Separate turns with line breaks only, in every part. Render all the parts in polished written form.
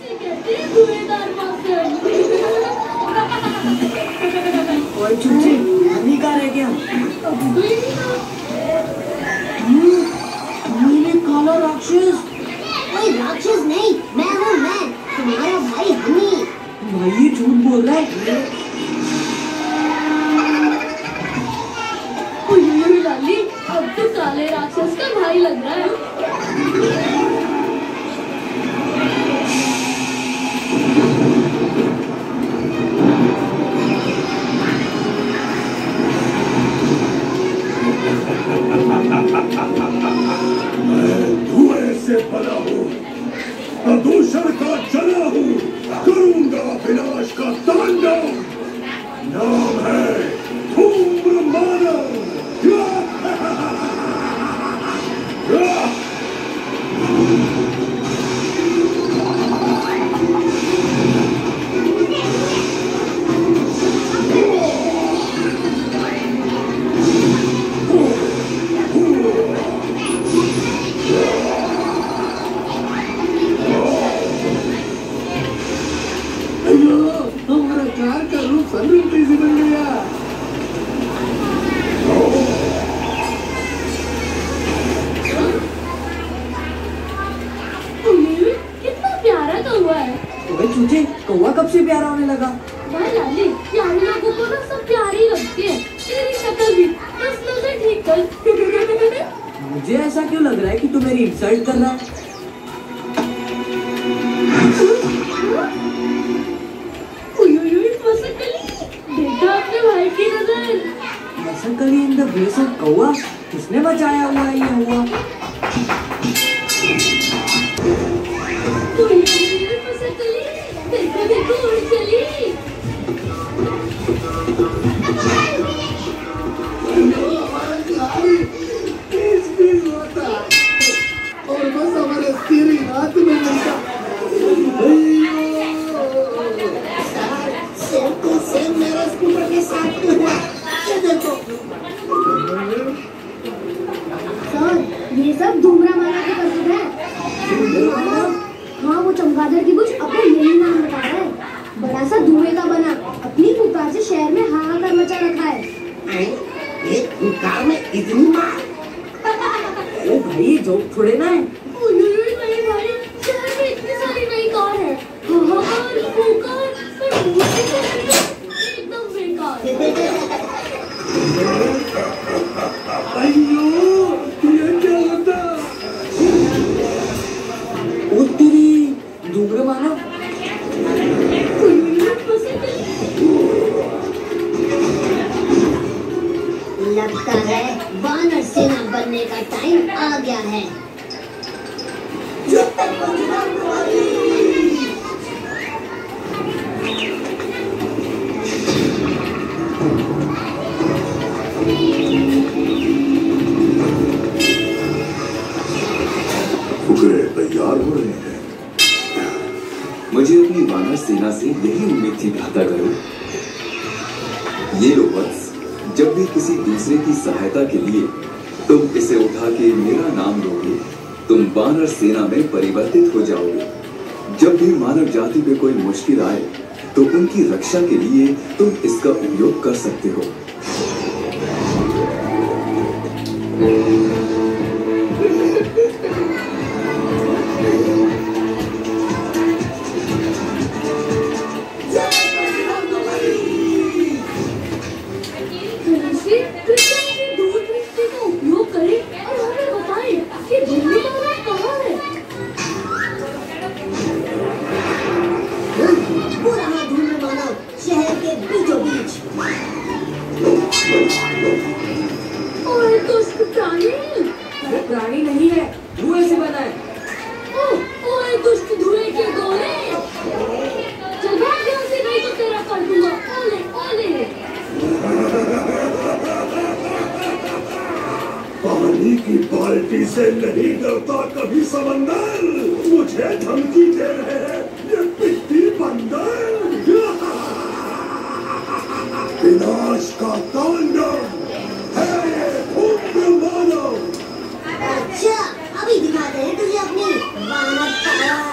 इसे कहते हैं धुएंधार मौसम।
ओए चुच्ची, हनी कहाँ रह गया? नीले काला राक्षस।
कोई राक्षस नहीं, मैं हूँ, मैं तुम्हारा भाई हनी।
भाई ये झूठ बोल रहा है।
लाली, अब तो काले राक्षस का भाई लग रहा है।
मैं धुएं से बना हूँ, प्रदूषण का जला हूँ, करूंगा विनाश का तांडव। नाम है धूम्र मानव।
हमारा कार का रूप सनरूप से बन गया।
कितना प्यारा कौवा है।
ओए चूचे, कौवा कब से प्यारा होने लगा?
भाई लाली, प्यारे लोगों को ना सब प्यारी लगती है। तेरी शक्ल भी, बस नजर ठीक कर।
मुझे ऐसा क्यों लग रहा है कि तू मेरी इंसल्ट कर रहा है?
देखा अपने भाई की नजर।
Masakali in the base of कौवा, किसने बचाया हुआ है ये हुआ?
देखो देखो उड़ चली।
और बस हमारे तेरी हाथ में मिलता।
मेरे स्कूटर के साथ हुआ। ये देखो सर, ये सब धूमरा माना की करतूत है। हाँ, वो चमगादड़ की बुझ अपना यही नाम बता रहा है। बड़ा सा धुएं का बना, अपनी पुकार से शहर में हाहाकार मचा रखा है।
एक पुकार में इतनी मार।
ओ भाई, ये जोक थोड़े ना है।
नहीं भाई, शहर में इतनी सारी नई कार है। हाहाकार, पुकार, पर मुझे तो एकदम बेकार।
अयो, ये क्या होता?
ओ तेरी धूम्र मानव।
लगता है वानर सेना बनने का टाइम आ गया है।
फुकरे तैयार हो रहे हैं।
मुझे अपनी वानर सेना से यही उम्मीद थी भ्राता करो। ये लो वत्स, जब भी किसी दूसरे की सहायता के लिए तुम इसे उठा के मेरा नाम लोगे, तुम वानर सेना में परिवर्तित हो जाओगे। जब भी मानव जाति पे कोई मुश्किल आए तो उनकी रक्षा के लिए तुम इसका उपयोग कर सकते हो।
प्राणी नहीं है, धुएं से बना है।
ओए दुष्ट धुएं के गोले, चल भाग यहाँ से, नहीं तो तेरा कर दूंगा। ओले ओले।
पानी की बाल्टी से नहीं डरता कभी समंदर। मुझे धमकी दे रहे हैं ये पिट्टी बंदर। विनाश का तांडव है ये धूम्र मानव।
अच्छा, अभी दिखाते हैं तुझे अपनी वानर पावर।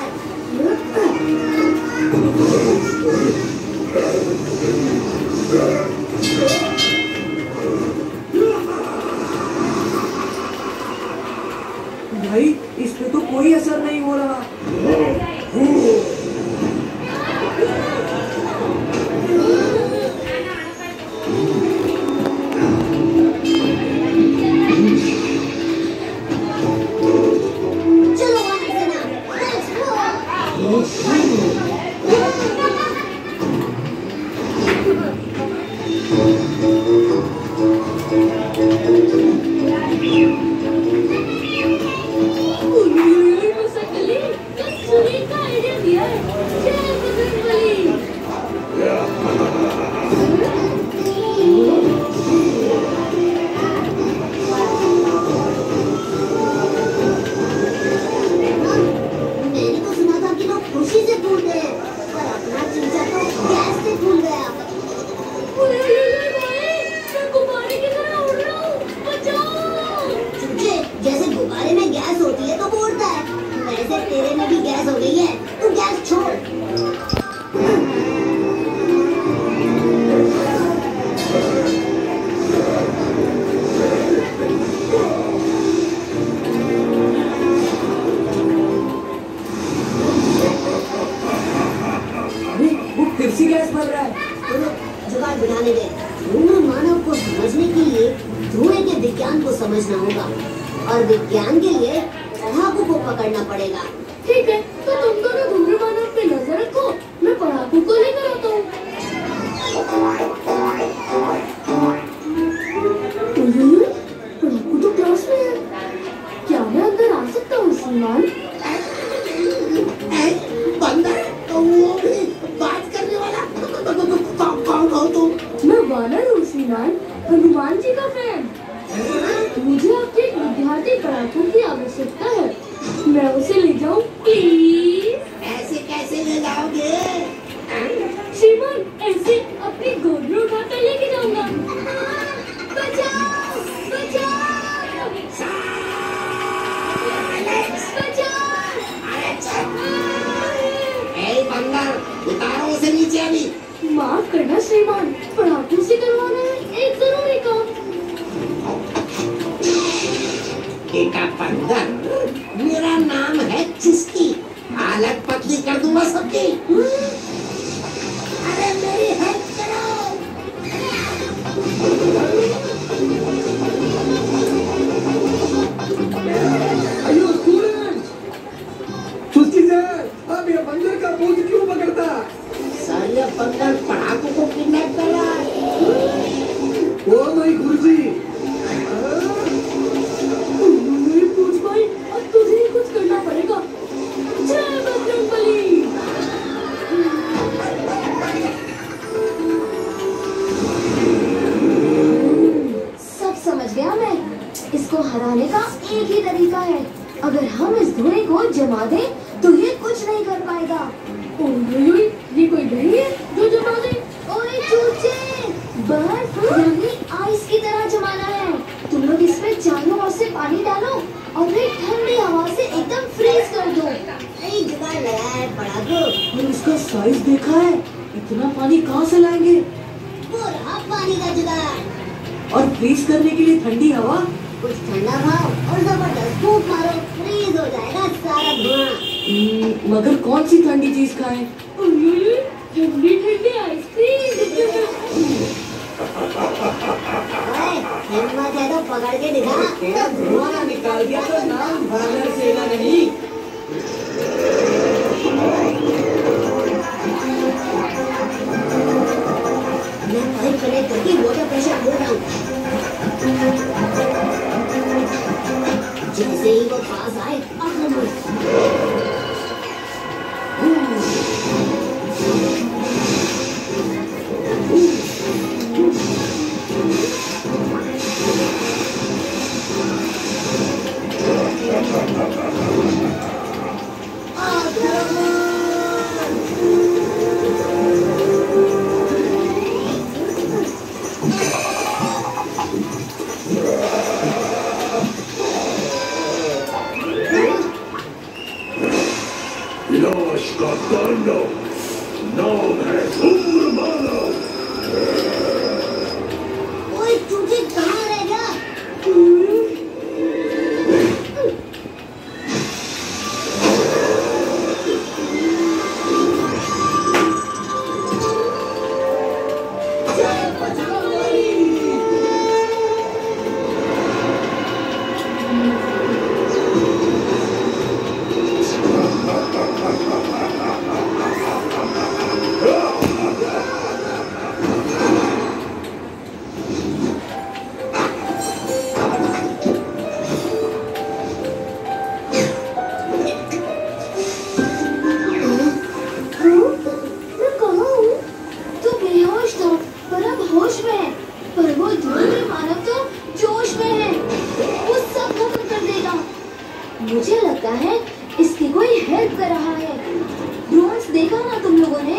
देखा ना तुम लोगों ने?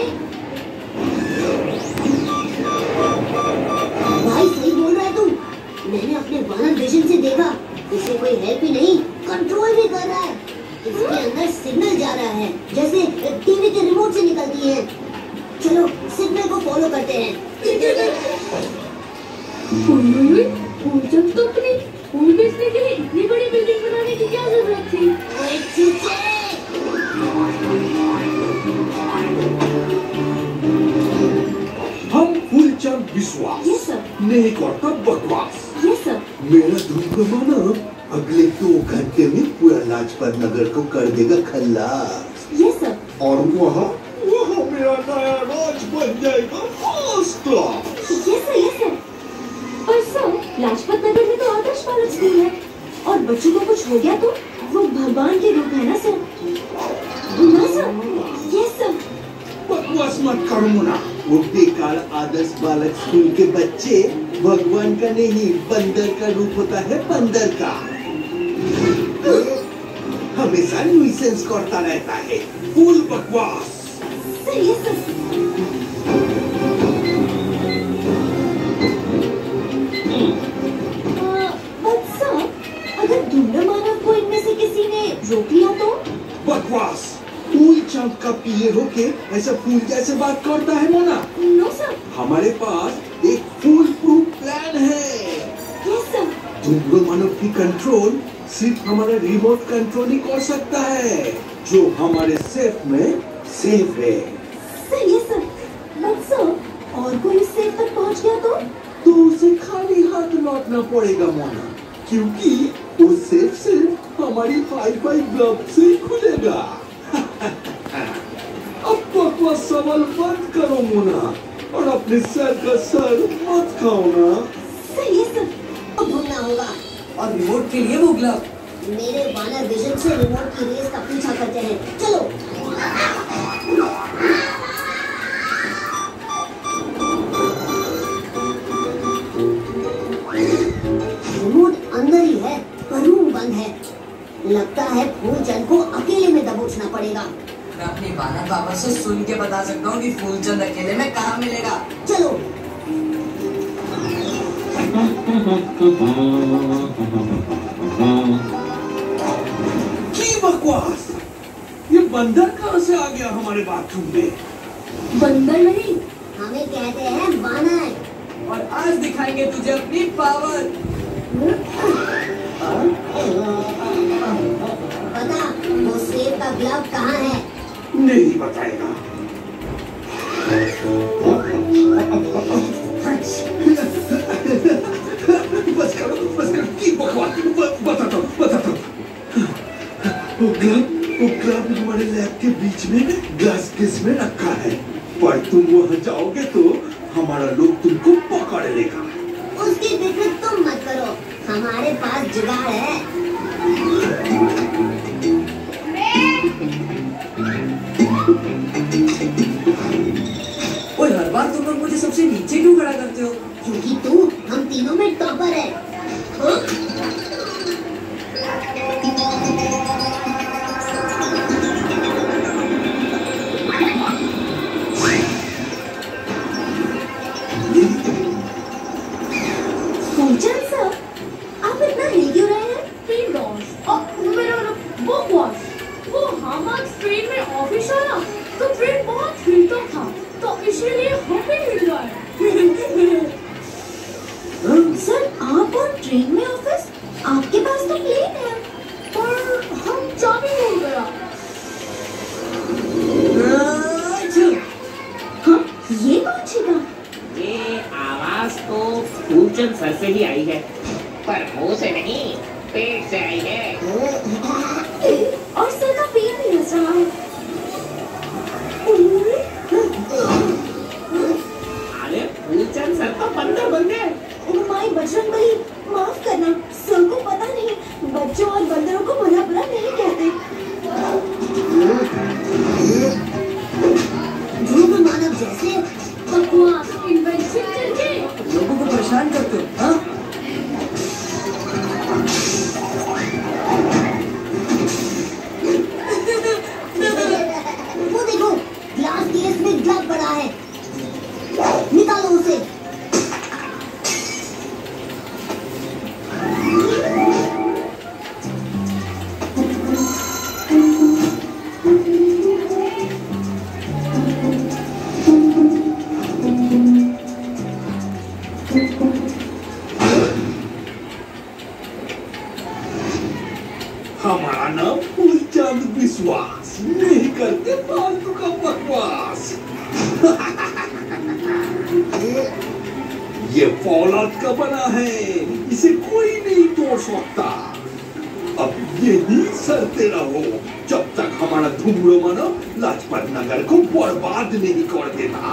भाई सही बोल रहा है तू। मैंने अपने वानर विजन से देखा, इसे कोई हेल्प ही नहीं, कंट्रोल भी कर रहा है। इसके अंदर सिग्नल जा रहा है, जैसे टीवी के रिमोट से निकलती है। चलो सिग्नल को फॉलो करते हैं।
जब तो अपनी फूल बेचने के लिए इतनी बड़ी बिल्डिंग बनाने की क्या जरूरत थी?
हम फूलचंद विश्वास
यस सर।
नहीं करता बकवास।
Yes sir.
मेरा धूम मानव अगले 2 घंटे में पूरा लाजपत नगर को कर देगा खल्लास।
Yes sir.
और वहाँ मेरा नया राज बन जाएगा first class.
Yes sir. Yes sir. पर सर लाजपत नगर में तो आदर्श बालक स्कूल है, और बच्चों को कुछ हो गया तो वो भगवान के रूप है ना सर? ना सर? Yes sir.
बकवास मत करो मुन्ना।
वो बेकार आदर्श बालक स्कूल के बच्चे भगवान का नहीं, बंदर का रूप होता है, बंदर का। हमेशा न्यूसेंस करता रहता है।
फुल बकवास।
Sir yes sir. But sir अगर धूम्र मानव को इनमें से किसी ने रोक लिया तो?
बकवास। फूलचंद का पीए होके ऐसा फूल जैसे बात करता है मोना?
No sir.
हमारे पास एक फुल प्रूफ प्लान है।
Yes sir.
धूम्र मानव की कंट्रोल सिर्फ हमारा रिमोट कंट्रोल ही कर सकता है, जो हमारे सेफ में सेफ है।
Sir yes sir. But sir और कोई इस सेफ तक पहुंच गया
तो उसे खाली हाथ लौटना पड़ेगा मोना, क्योंकि वो सिर्फ हमारी हाई-फाई ग्लव से ही खुलेगा।
अब बकवास सवाल बंद करो मुन्ना, और अपने सर का सर मत खाओ ना।
Sir yes sir. अब घूमना होगा।
और रिमोट के लिए वो ग्लव।
मेरे वानर विजन से रिमोट की रेस का पीछा करते हैं। चलो। रिमोट अंदर ही है, पर रूम बंद है। लगता है फूलचंद को अकेले में दबोचना पड़ेगा।
मैं अपनी वानर पापा से सुन के बता सकता हूँ कि फूलचंद अकेले में कहाँ मिलेगा।
चलो।
की बकवास। ये बंदर कहाँ से आ गया हमारे बाथरूम में?
बंदर नहीं,
हमें कहते हैं वानर।
और आज दिखाएंगे तुझे अपनी पावर।
बता वो सेब का ग्लव कहाँ है?
नहीं बताएगा। बस करो की बकवास। बताता हूँ। वो क्लब हमारे लैब के बीच में ग्लास केस में रखा है, पर तुम वहाँ जाओगे तो हमारा लोग तुमको पकड़ लेगा।
उसकी फिक्र तुम मत करो, हमारे पास जुगाड़ है।
ओए हर बार तुम लोग मुझे सबसे नीचे क्यों खड़ा करते हो?
क्योंकि तू हम तीनों में टॉपर है। हाँ? फूलचंद सर, आप इतना हिल क्यों रहे हैं?
तीन डॉग्स। वो बॉस, वो हम आज ट्रेन में ऑफिस आया तो ट्रेन बहुत हिलता था, तो इसीलिए हम भी हिल रहा है।
सर आप और ट्रेन में ऑफिस? आपके पास तो प्लेन है।
पर हम चाबी भूल गया।
हाँ, ये कौन छीका?
ये आवाज तो फूलचंद सर से ही आई है, पर मुंह से नहीं, पेट से आई है।
और सर का पेट भी हंस रहा है।
अरे फूलचंद सर तो बंदर बन गए।
ओ माय बजरंगबली, माफ करना, सर को पता नहीं, बच्चों और बंदरों को भला बुरा नहीं कहते। ध्रुव मानव जैसे
बकवास इन्वेंशन करके
लोगों को परेशान करते हो, हाँ?
है। निकालो उसे।
हमारा नाम फूलचंद विश्वास, नहीं करते फालतू का बकवास। ये फौलाद का बना है, इसे कोई नहीं तोड़ सकता। अब यही सरते रहो जब तक हमारा धूम्रमन लाजपत नगर को बर्बाद नहीं कर देता।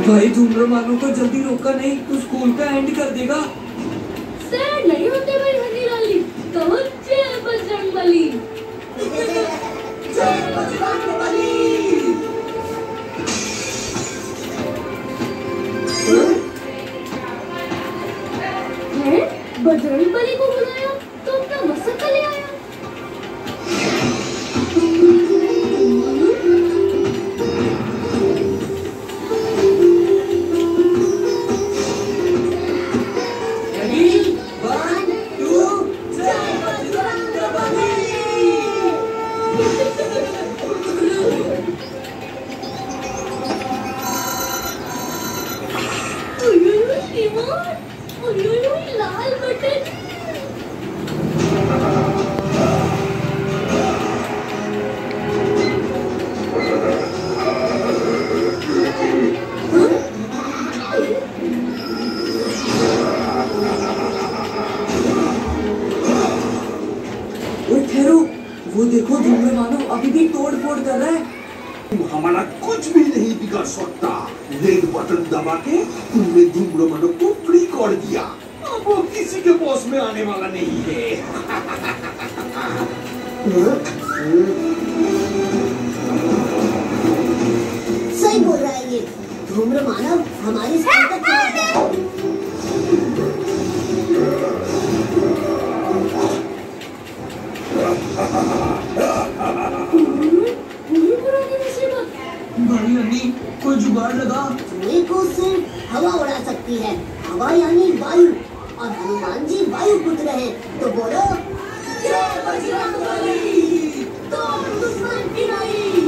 भाई धूम्रपानों को जल्दी रोका नहीं तो स्कूल का एंड कर देगा।
सैड नहीं होते भाई हनी लाली, कहो जय बजरंगबली।
जय बजरंगबली।
बजरंगबली को बुलाया तो अपना मसक्का ले आया। लाल बटन।
ठहरो, वो देखो धूम्रपान अभी भी तोड़ फोड़ कर रहा है।
हमारा कुछ भी नहीं बिगाड़ सकता। रेड बटन दबा के तुमने धूम्रपान को फ्री कर दिया। अब वो किसी के बॉस में आने वाला नहीं है।
सही बोल रहा है ये। धूम्रमानव हमारी स्कूल तक पहुंच गया।
भाई अन्नी कोई जुगाड़ लगा।
धुएं को सिर्फ हवा उड़ा सकती है, हवा यानी वायु, और हनुमान जी वायु पुत्र हैं, तो बोलो जय बजरंगबली, तोड़ दुश्मन की नहीं।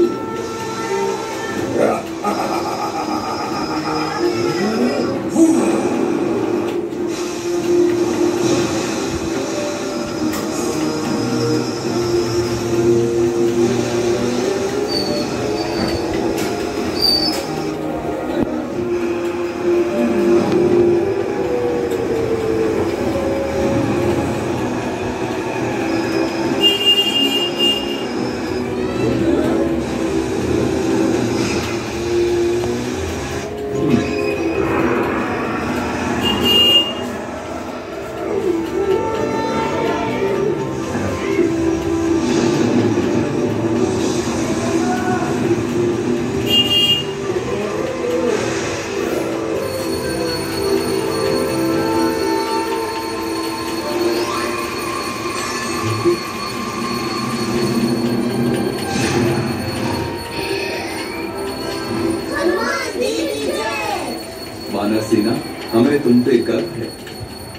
वानर सेना, हमें तुम पे गर्व है।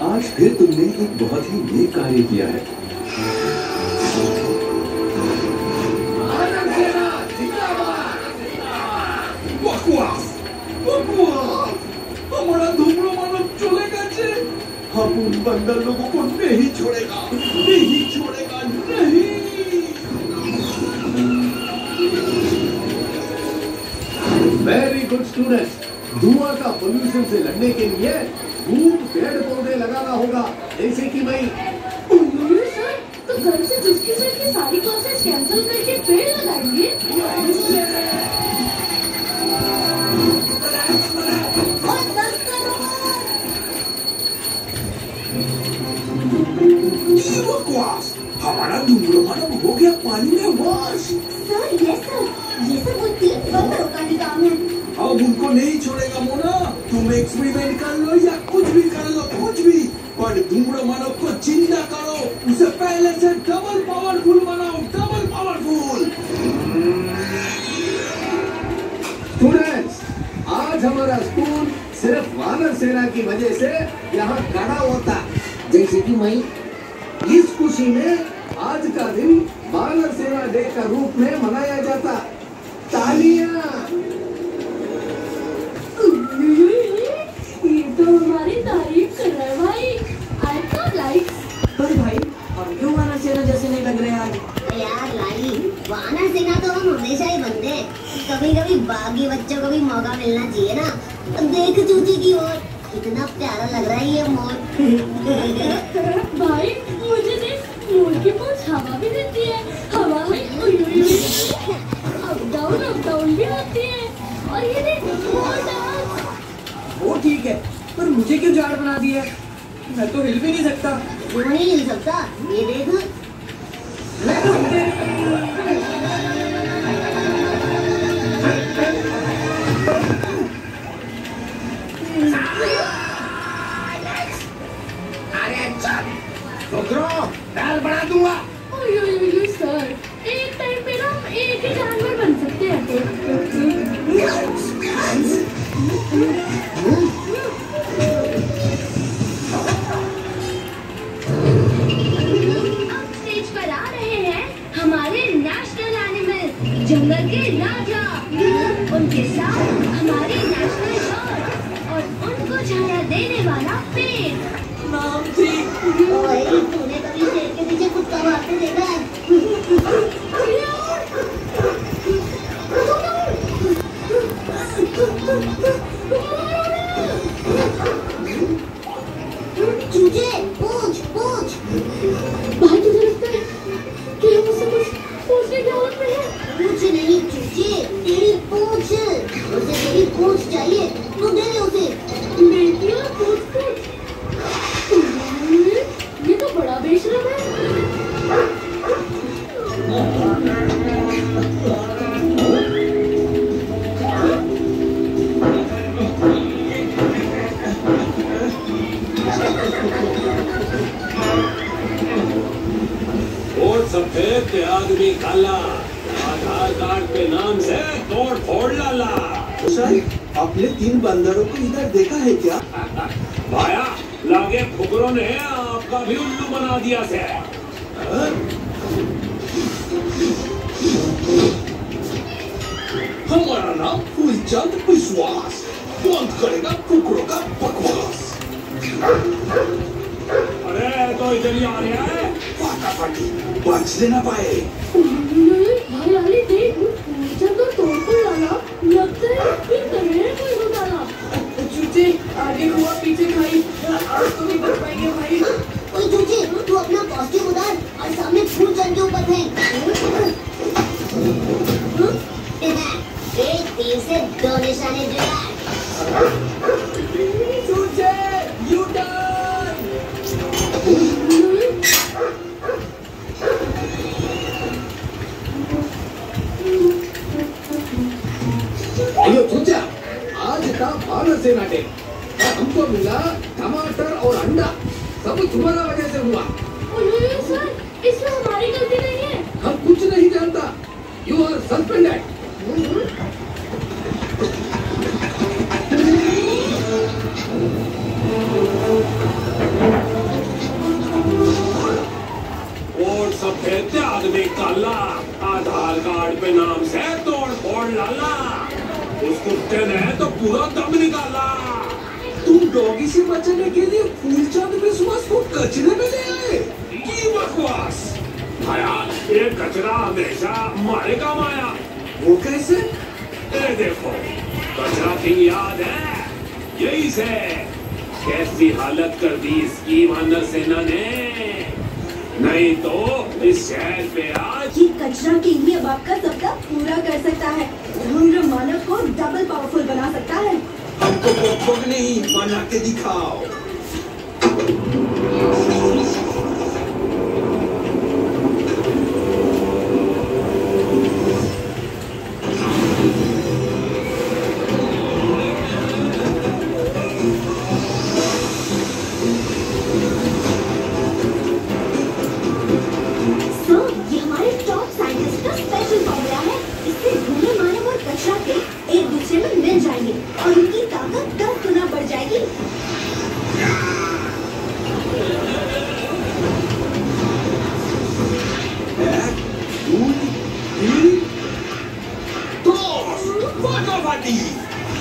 आज फिर तुमने एक बहुत ही नेक कार्य किया है।
बकवास, बकवास। हमारा धूम्रपान चलेगा जे, हम उन बंदर लोगों को नहीं छोड़ेगा, नहीं छोड़ेगा, नहीं।
Very good students. धुआं का पोल्यूशन से लड़ने के लिए खूब पेड़ पौधे लगाना होगा, जैसे कि मैं।
सर, तो घर से चुटकी सर की सारी क्लासेस कैंसिल करके पेड़ लगाएंगे।
हम उनको नहीं छोड़ेगा मोना। तुम एक्सपेरिमेंट कर लो या कुछ भी कर लो, कुछ भी, पर धूम्र मानव को जिंदा करो। उसे पहले से डबल पावरफुल बनाओ, डबल पावरफुल।
स्टूडेंट्स, आज हमारा स्कूल सिर्फ वानर सेना की वजह से यहाँ खड़ा होता, जैसे कि मैं इस खुशी में आज का दिन वानर सेना डे का रूप में मनाया जाता। तालियां।
ये तो हमारी तारीफ कर रहा है भाई। आई तो लाइक।
पर भाई हम क्यों वानर सेना जैसे नहीं लग रहे आज?
यार लाई, वानर सेना तो हम हमेशा ही बनते हैं। कभी कभी बागी बच्चों को भी मौका मिलना चाहिए ना। देख चूची की ओर, कितना प्यारा लग रहा है ये मोर।
भाई मुझे देख, मोर की पूंछ हवा भी देती है। हवा है अप डाउन भी होती है। और ये देख मोर डांस।
वो ठीक है, पर मुझे क्यों झाड़ बना दिया? मैं तो हिल भी नहीं सकता।
क्यों नहीं हिल सकता? ये देख।
अरे चल, दाल बना दूंगा।
ओयो सर, एक टाइम पे ना हम एक ही जानवर बन सकते हैं। अब स्टेज पर आ रहे हैं हमारे नेशनल एनिमल, जंगल के राजा। उनके साथ हमारी नेशनल बर्ड और उनको छाया देने वाला पेड़।
नाम थी
ओए, तूने कभी शेर के पीछे कुत्ता भागते देखा है? चूजे, पूछ पूछ।
भाई तुझे लगता है कि हम उससे कुछ पूछने की हालत में हैं?
पूछ नहीं चूजे, तेरी पूछ। उसे तेरी पूछ चाहिए, तू दे दे उसे।
बेटी और पूछ। ये तो बड़ा बेशरम है।
वोट सफेद के आदमी काला, आधार कार्ड के नाम से तोड़ फोड़ लाला।
सर, आपने 3 बंदरों को इधर देखा है क्या?
भाया लागे फुकरों ने आपका भी उल्लू बना दिया से।
हमारा नाम फूलचंद विश्वास, बंद करेगा कुकड़ों का बकवास।
अरे तो इधर ही आ रहा है।
फटाफट बच देना पाए।
भाई अली देख, जब तो तोड़ डाला, लगता है कि तमें कोई हो डाला।
चूचे आगे हुआ पीछे खाई, आज तो नहीं बच पाएंगे भाई।
ओए चूचे, तू अपना कॉस्ट्यूम उतार और सामने फूल चंद के ऊपर फेंक। एक तीर से 2 निशाने जुड़ा।
चूचे यू टर्न।
अयो चूचा, आज का वानर सेना डे। हमको मिला टमाटर और अंडा, सब तुम्हारा वजह से हुआ।
ओयो सर, इसमें हमारी गलती नहीं है।
हम कुछ नहीं जानता। You are suspended.
वोट सफेद के आदमी काला, आधार कार्ड पे नाम से तोड़ फोड़ लाला। उस कुत्ते ने तो पूरा दम निकाला।
तुम डॉगी से बचने के लिए फूलचंद विश्वास को कचरे में ले आए।
की बकवास। भाया ये कचरा हमेशा हमारे काम आया।
वो कैसे?
ये देखो, कचरा की याद है? यही से कैसी हालत कर दी इसकी वानर सेना ने। नहीं तो इस शहर पे आज
ये कचरा के लिए अब आपका सपना पूरा कर सकता है। धूम्र मानव को डबल पावरफुल बना सकता है।
हमको पोक नहीं, बना के दिखाओ।
फिर धूम्र मानव और कचरा के एक दूसरे में मिल जाएंगे और उनकी ताकत 10 गुना बढ़ जाएगी।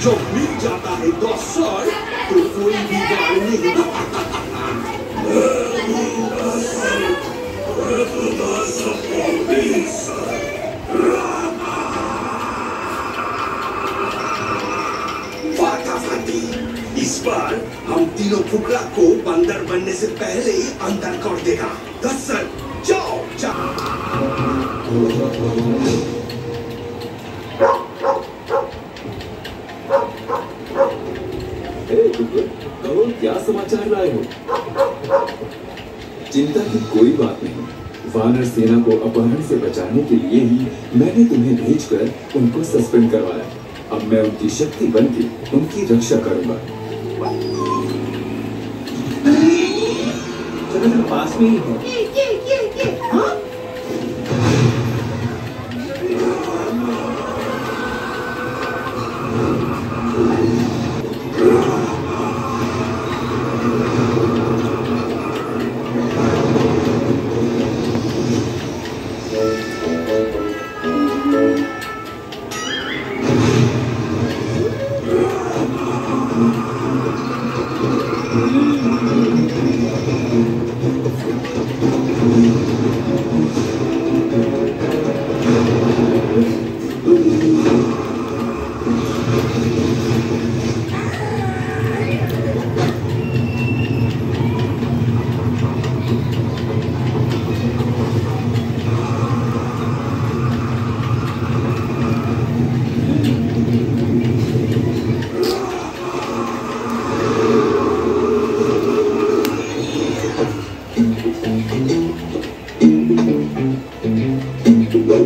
जो मिल जाता है 10 सर तो कोई बिगाड़ नहीं। फाटाफाटी। इस बार हम तीनों फुकरा को बंदर बनने से पहले ही अंदर कर देगा। 10 सर जाओ जाओ।
कहो क्या समाचार लाए हो? चिंता की कोई बात नहीं। वानर सेना को अपहरण से बचाने के लिए ही मैंने तुम्हें भेजकर उनको सस्पेंड करवाया। अब मैं उनकी शक्ति बनकर उनकी रक्षा करूंगा।
चलो पास में ही है।
हाँ?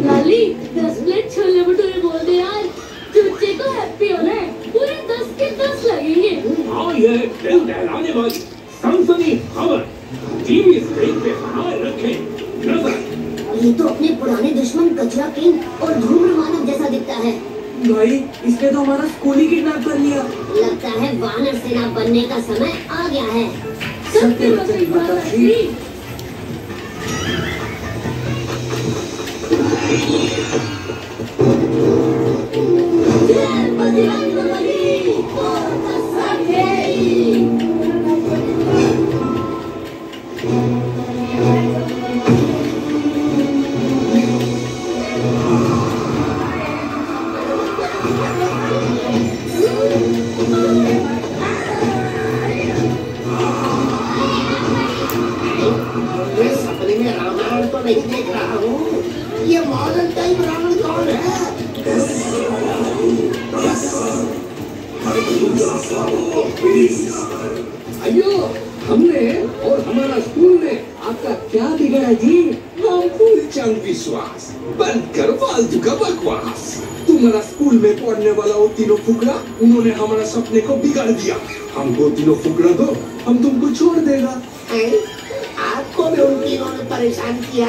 लाली 10 प्लेट छोले भटूरे बोल दे यार। चूचे को हैप्पी होना है। पूरे 10 के 10 लगेंगे।
हाँ ये दिल दहलाने वाली सनसनी खबर टीवी स्क्रीन पे बनाए रखे नजर।
ये तो अपने पुराने दुश्मन कचरा किंग और धूम्र मानव जैसा दिखता है।
भाई इसने तो हमारा स्कूल ही किडनैप कर लिया।
लगता है वानर सेना बनने का समय आ गया है।
सत्य वचन माता श्री।
जय बजरंगबली, बोल सके।
मैं सपने में रावण तो नहीं देख रहा हूँ। ये मॉडर्न टाइम रावण कौन है? अयो हमने और हमारा स्कूल ने आपका क्या बिगाड़ा जी?
हम पूरी चंद विश्वास बंद कर फालतू का बकवास। तुम्हारा स्कूल में पढ़ने वाला वो तीनों फुकरा उन्होंने हमारा सपने को बिगाड़ दिया। हमको तीनों फुकरा दो, हम तुमको छोड़ देगा।
आपको भी उन तीनों ने परेशान किया।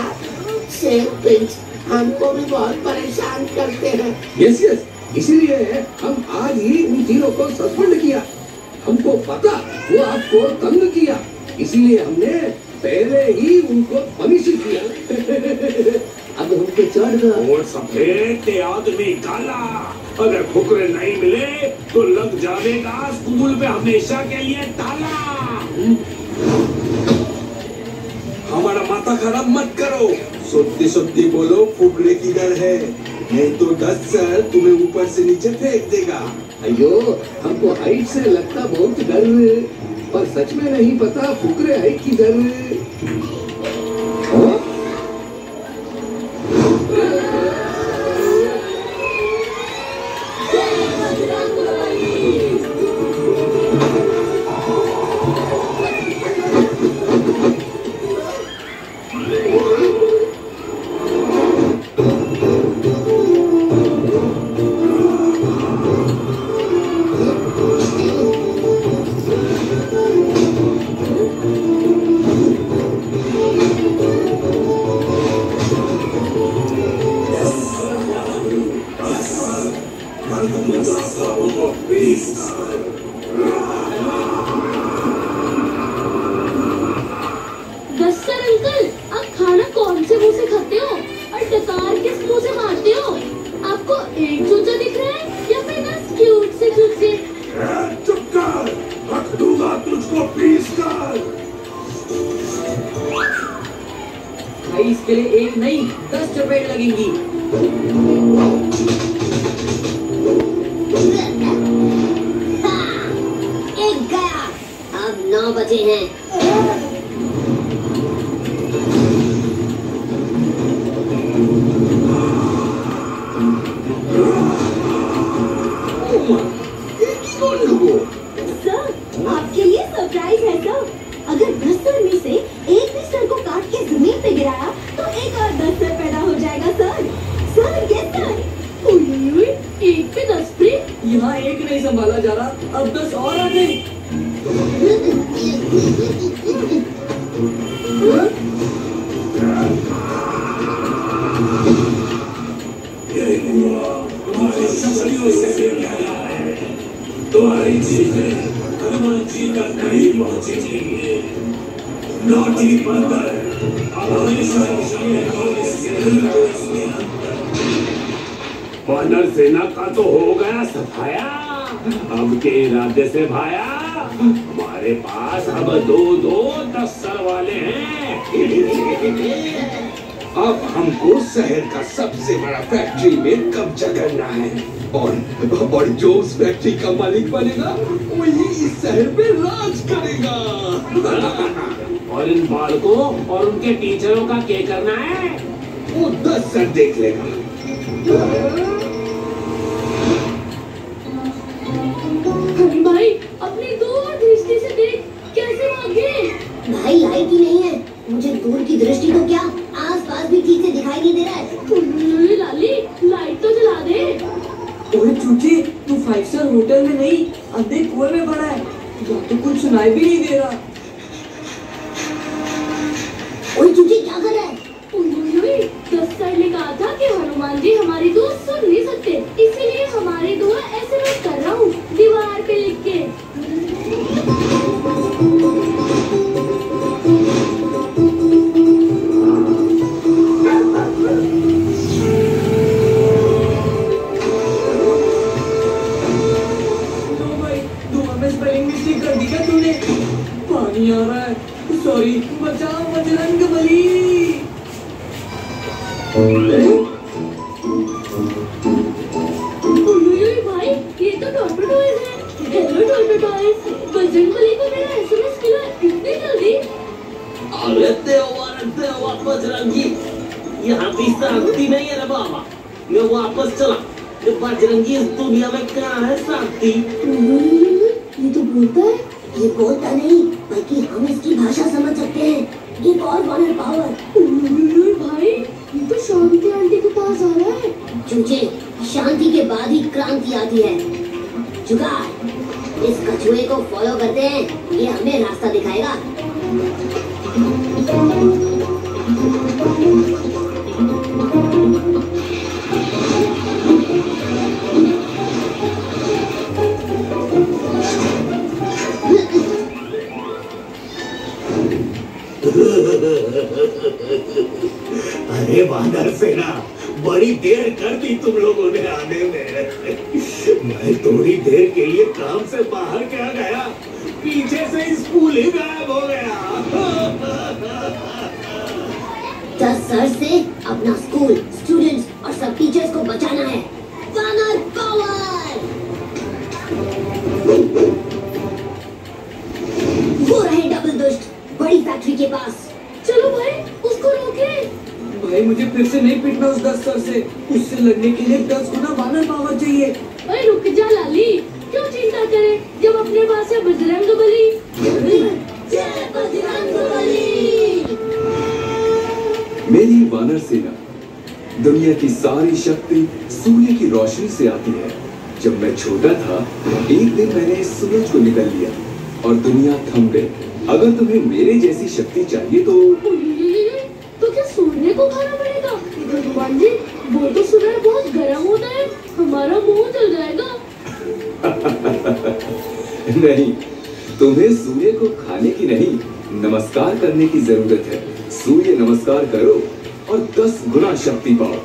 सेम पिंच हमको भी बहुत परेशान करते हैं।
यस यस, इसीलिए हम आज ही उन तीनों को सस्पेंड किया। हमको पता वो आपको तंग किया, इसीलिए हमने पहले ही उनको पनिश किया।
अब हमको चढ़ गया।
और सफेद आदमी काला, अगर फुकरे नहीं मिले तो लग जाएगा स्कूल पे हमेशा के लिए ताला।
हमारा माथा खराब मत करो। सत्य सत्य बोलो, फुकरे किधर है? नहीं तो 10 सर तुम्हें ऊपर से नीचे फेंक देगा।
अयो हमको हाइट से लगता बहुत डर, पर सच में नहीं पता फुकरे हाइट की डर।
दस्तर अंकल, आप खाना कौन से मुंह से खाते हो और डकार किस मुंह से मारते हो? आपको एक चूचा दिख रहा है या फिर 10 क्यूट से चूचे?
चुप कर, रख दूंगा तुझको पीस कर।
भाई इसके लिए एक नहीं 10 चपेट लगेंगी।
एक गया, अब 9 बचे हैं।
सर, आपके लिए सरप्राइज है सर। अगर 10 सर में से एक भी सर को काट के जमीन पे गिराया तो एक और 10 सर पैदा हो जाएगा सर। Sir yes sir.
उई, एक पे 10 फ्री।
यहाँ एक नहीं संभाला जा रहा, अब 10 और आ गए।
तुम्हारी चीजें हनुमान जी तक नहीं पहुंचेंगी। नौटी बंदर वानर सेना का तो हो गया सफाया। अब के इरादे से भाया, हमारे पास अब 2-2 10 सर वाले हैं।
अब हमको शहर का सबसे बड़ा फैक्ट्री में कब्जा करना है और जो उस फैक्ट्री का मालिक बनेगा वही इस शहर पे राज करेगा।
और इन बालकों और उनके टीचरों का क्या करना है?
वो 10 सर देख लेगा।
भाई अपनी दूर दृष्टि से देख, कैसे भागे।
भाई लाइट ही नहीं है, मुझे दूर की दृष्टि तो क्या आसपास भी ठीक से दिखाई नहीं दे रहा है।
उई, लाली लाइट तो जला दे।
ओए चूची, तू 5 स्टार होटल में नहीं अंधे कुएं में पड़ा है, या तो कुछ सुनाई भी नहीं दे रहा।
ओए चूची क्या कर रहा है?
10 सर ने कहा था कि हनुमान जी हमारी दुआ सुन नहीं सकते, इसीलिए हमारी दुआ ऐसे मैं कर रहा हूँ दीवार पे लिख के।
स्पेलिंग मिस्टेक कर दी क्या तूने? पानी आ रहा है, सॉरी, बचाओ बजरंगबली।
भाई ये तो टॉर्पेडोइज है। हेलो टॉर्पेडोइज, बजरंगबली को मेरा एसएमएस मिला इतनी जल्दी।
अरे देवा बजरंगी, यहाँ भी शांति नहीं है रे बाबा। मैं वापस चला। ये बजरंगी इस दुनिया में कहाँ है शांति?
ये तो बोलता है। ये बोलता नहीं बल्कि हम इसकी भाषा समझ सकते हैं। एक और वानर पावर।
भाई ये तो शांति आंटी के पास आ रहा है।
चूचे, शांति के बाद ही क्रांति आती है। जुगाड़, इस कछुए को फॉलो करते हैं, ये हमें रास्ता दिखाएगा।
अरे वानर सेना, बड़ी देर कर दी तुम लोगों ने आने में। मैं थोड़ी देर के लिए काम से बाहर क्या गया, पीछे से स्कूल ही गायब हो गया।
10 सर से अपना स्कूल, स्टूडेंट्स और सब टीचर्स को बचाना है। वानर पावर। वो रहे डबल दुष्ट बड़ी फैक्ट्री के पास।
चलो भाई उसको रोके।
भाई मुझे फिर से नहीं पिटना उस 10 सर से, उससे लड़ने के लिए 10 गुना वानर पावर चाहिए।
अरे रुक जा लाली, क्यों चिंता करे जब अपने पास है बजरंगबली।
जय बजरंगबली।
मेरी वानर सेना, दुनिया की सारी शक्ति सूर्य की रोशनी से आती है। जब मैं छोटा था, एक दिन मैंने सूरज को निकल लिया और दुनिया थम गई। अगर तुम्हें मेरे जैसी शक्ति चाहिए
तो क्या सूर्य को खाना पड़ेगा? भगवान जी, वो तो सूर्य बहुत गर्म होता है, हमारा मुंह चल जाएगा।
नहीं, तुम्हें सूर्य को खाने की नहीं, नमस्कार करने की जरूरत है। सूर्य नमस्कार करो और 10 गुना शक्ति पाओ।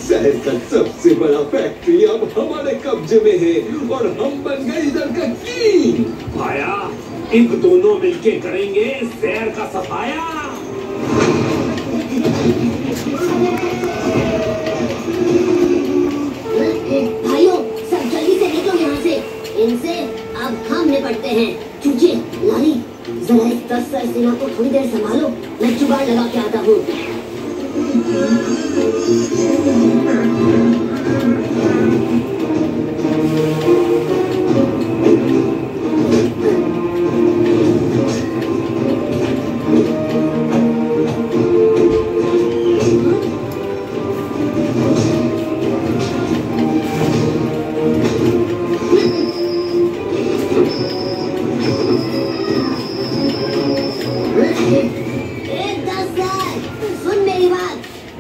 शहर का सबसे बड़ा फैक्ट्री अब हमारे कब्जे में है और हम बन गए इधर का किंग।
भाया, इन दोनों मिलके करेंगे शहर का सफाया।
भाइयों, सब जल्दी से निकलो यहाँ से। इनसे अब हम निपटते हैं। चूचे, लारी, जरा इस 10 सर सेना को थोड़ी देर संभालो, मैं जुगाड़ लगा के आता हूँ।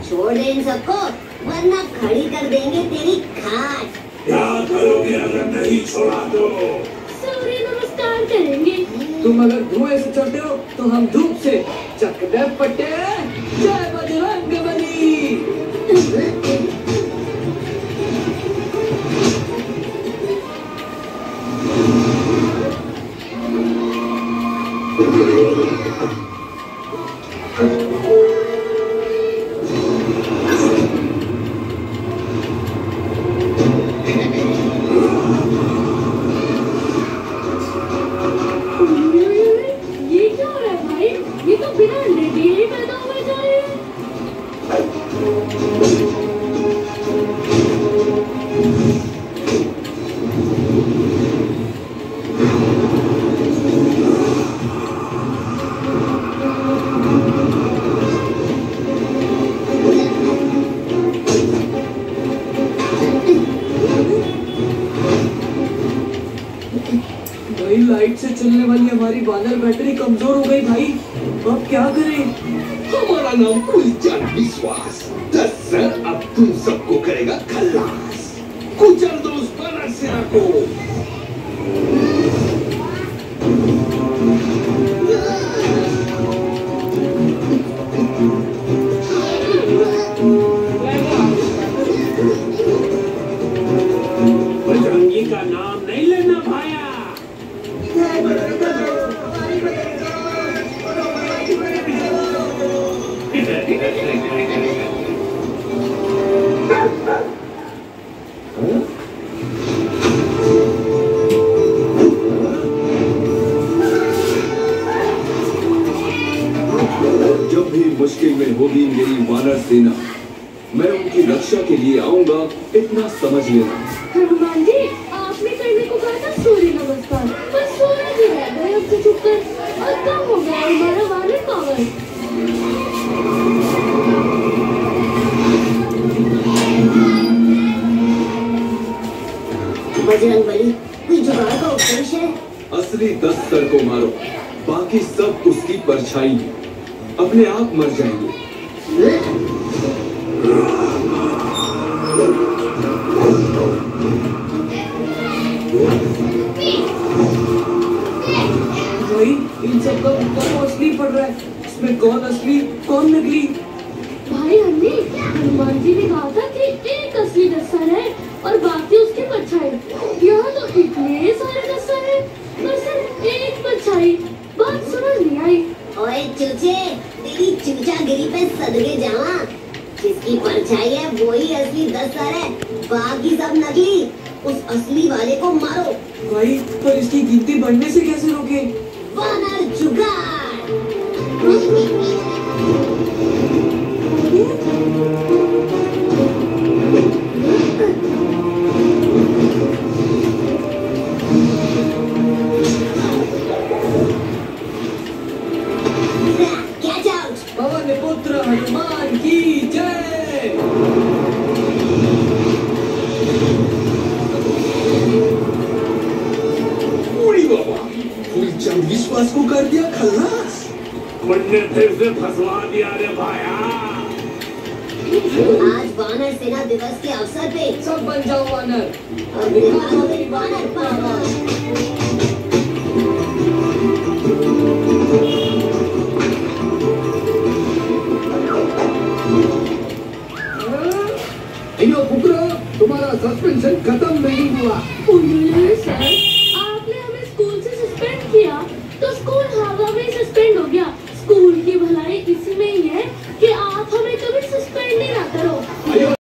छोड़ दे इन सबको, वरना खड़ी कर देंगे तेरी खाट।
क्या करोगे अगर नहीं छोड़ा तो?
सूर्य नमस्कार करेंगे।
तुम अगर धुएं से चढ़ते हो तो हम धूप से। चक दे पट्टे, जय बजरंगबली।
ये क्या हो रहा है भाई? ये तो बिना अंडे दिए ही पैदा हुए जा रहे हैं।
भाई, लाइट से चलने वाली हमारी बानर बैटरी कमजोर हो गई भाई। अब क्या करें?
हमारा नाम कुलचन विश्वास। 10 सर अब तुम सबको करेगा खल्लास। कुचल दो उस वानर सेना को।
बजरंगी का नाम नहीं लेना भाया।
जब भी मुश्किल में होगी मेरी वानर सेना, मैं उनकी रक्षा के लिए आऊंगा, इतना समझ लेना।
हनुमान जी, आपने करने को कहा था सूर्य नमस्कार, पर सूर्य जी रह गए हमसे छुपकर और कम हो गया हमारा वानर पावर।
बजरंगबली, कोई जुगाड़ का उपदेश है?
असली 10 सर को मारो, बाकी सब उसकी परछाई है, अपने आप मर जाएंगे।
भाई, इन सब का मुक्का असली पड़ रहा है। इसमें कौन असली कौन नकली?
भाई, हमने हनुमान जी ने कहा था कि एक असली 10 सर है और बाकी उसकी परछाई। यहाँ तो इतने सारे 10 सर हैं, पर सिर्फ एक परछाई। बात समझ नहीं आई।
ओए चूचे, तेरी चूचागिरी पे सदके जावा। जिसकी परछाई है वही असली 10 सर है, बाकी सब नकली। उस असली वाले को मारो।
भाई, पर इसकी गिनती बढ़ने से कैसे रोके?
वानर जुगाड़।
पवन पुत्र हनुमान की जय।
तुमने फिर से फंसवा दिया रे भाया।
आज वानर सेना दिवस के अवसर पे
सब बन जाओ वानर।
और दिखाओ मेरी वानर पावर।
यो फुकरो, तुम्हारा सस्पेंशन खत्म नहीं हुआ।
सर, आपने हमें स्कूल से सस्पेंड किया तो स्कूल हवा में सस्पेंड हो गया। स्कूल की भलाई